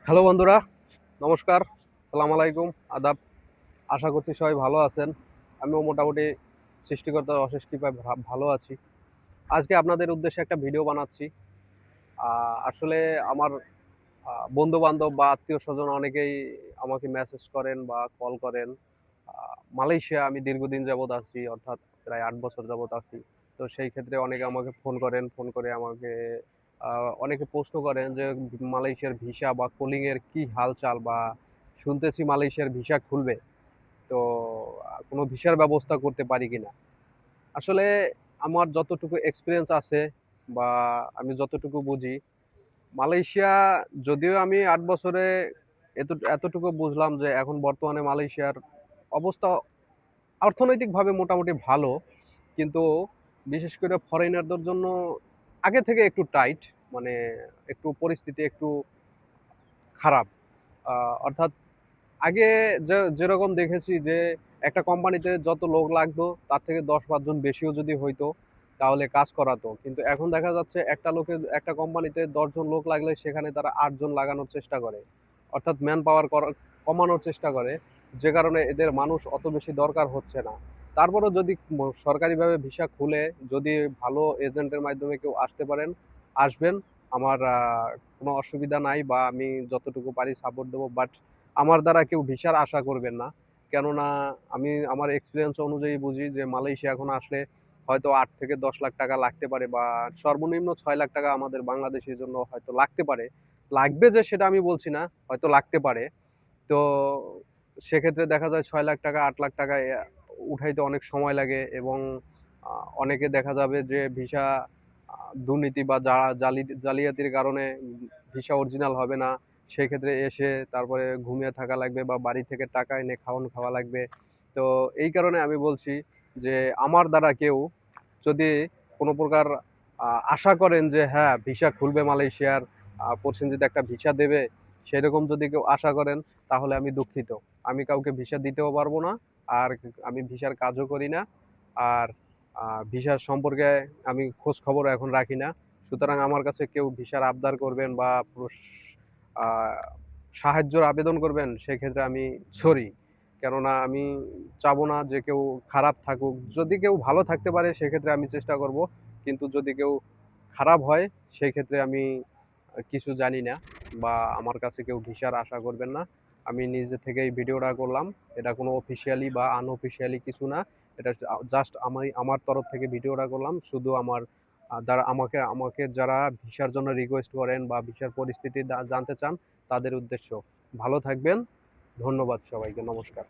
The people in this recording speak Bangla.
হ্যালো বন্ধুরা, নমস্কার, সালাম আলাইকুম, আদাব। আশা করছি সবাই ভালো আছেন। আমিও মোটামুটি সৃষ্টিকর্তার অশেষ কৃপায় ভালো আছি। আজকে আপনাদের উদ্দেশ্যে একটা ভিডিও বানাচ্ছি। আসলে আমার বন্ধু-বান্ধব বা আত্মীয়স্বজন অনেকেই আমাকে মেসেজ করেন বা কল করেন। মালয়েশিয়া আমি দীর্ঘদিন যাবৎ আছি, অর্থাৎ প্রায় ৮ বছর যাবৎ আছি। তো সেই ক্ষেত্রে অনেকে আমাকে ফোন করেন। ফোন করে আমাকে অনেকে প্রশ্ন করেন যে মালয়েশিয়ার ভিসা বা কলিং এর কি হালচাল, বা শুনতেছি মালয়েশিয়ার ভিসা খুলবে। তো কোনো ভিসার ব্যবস্থা করতে পারি কিনা? আসলে আমার যতটুকু এক্সপেরিয়েন্স আছে বা আমি যতটুকু বুঝি, মালয়েশিয়া, যদিও আমি ৮ বছরে এতটুকু বুঝলাম যে এখন বর্তমানে মালয়েশিয়ার অবস্থা অর্থনৈতিকভাবে মোটামুটি ভালো। কিন্তু বিশেষ করে ফরেইনারদের জন্য আগে থেকে একটু টাইট, মানে একটু পরিস্থিতি একটু খারাপ। অর্থাৎ আগে যেরকম দেখেছি যে একটা কোম্পানিতে যত লোক লাগতো তার থেকে ১০-৫ জন বেশিও যদি হইতো তাহলে কাজ করাতো। কিন্তু এখন দেখা যাচ্ছে একটা কোম্পানিতে ১০ জন লোক লাগলে সেখানে তারা ৮ জন লাগানোর চেষ্টা করে। অর্থাৎ ম্যান পাওয়ার কমানোর চেষ্টা করে। যে কারণে এদের মানুষ অত বেশি দরকার হচ্ছে না। তারপরেও যদি সরকারিভাবে ভিসা খুলে, যদি ভালো এজেন্টের মাধ্যমে কেউ আসতে পারেন, আসবেন। আমার কোনো অসুবিধা নাই, বা আমি যতটুকু পারি সাপোর্ট দেব। বাট আমার দ্বারা কেউ ভিসার আশা করবেন না। কেননা আমি আমার এক্সপেরিয়েন্স অনুযায়ী বুঝি যে মালয়েশিয়া এখন আসলে হয়তো ৮ থেকে ১০ লাখ টাকা লাগতে পারে, বা সর্বনিম্ন ৬ লাখ টাকা আমাদের বাংলাদেশের জন্য হয়তো লাগতে পারে। লাগবে যে সেটা আমি বলছি না, হয়তো লাগতে পারে। তো সেক্ষেত্রে দেখা যায় ৬ লাখ টাকা ৮ লাখ টাকা উঠাইতে অনেক সময় লাগে, এবং অনেকে দেখা যাবে যে ভিসা দুর্নীতি বা জালিয়াতির কারণে ভিসা অরিজিনাল হবে না। সেক্ষেত্রে এসে তারপরে ঘুমিয়ে থাকা লাগবে বা বাড়ি থেকে টাকা এনে খাওয়া লাগবে। তো এই কারণে আমি বলছি যে আমার দ্বারা কেউ যদি কোনো প্রকার আশা করেন যে হ্যাঁ, ভিসা খুলবে মালয়েশিয়ার, প্রসেনজিৎ একটা ভিসা দেবে, সেরকম যদি কেউ আশা করেন তাহলে আমি দুঃখিত। আমি কাউকে ভিসা দিতেও পারবো না। আর আমি ভিসার কাজও করি না। আর ভিসার সম্পর্কে আমি খোঁজ খবর এখন রাখি না। সুতরাং আমার কাছে কেউ ভিসার আবদার করবেন বা আ সাহায্যের আবেদন করবেন, সেক্ষেত্রে আমি সরি। কেননা আমি চাবো না যে কেউ খারাপ থাকুক। যদি কেউ ভালো থাকতে পারে সেক্ষেত্রে আমি চেষ্টা করব। কিন্তু যদি কেউ খারাপ হয় সেক্ষেত্রে আমি কিছু জানি না, বা আমার কাছে কেউ ভিসার আশা করবেন না। আমি নিজে থেকেই ভিডিওটা করলাম। এটা কোনো অফিসিয়ালি বা আনঅফিসিয়ালি কিছু না। এটা জাস্ট আমার তরফ থেকে ভিডিওটা করলাম। শুধু আমার দ্বারা আমাকে আমাকে যারা ভিসার জন্য রিকোয়েস্ট করেন বা ভিসার পরিস্থিতি জানতে চান তাদের উদ্দেশ্য। ভালো থাকবেন। ধন্যবাদ সবাইকে। নমস্কার।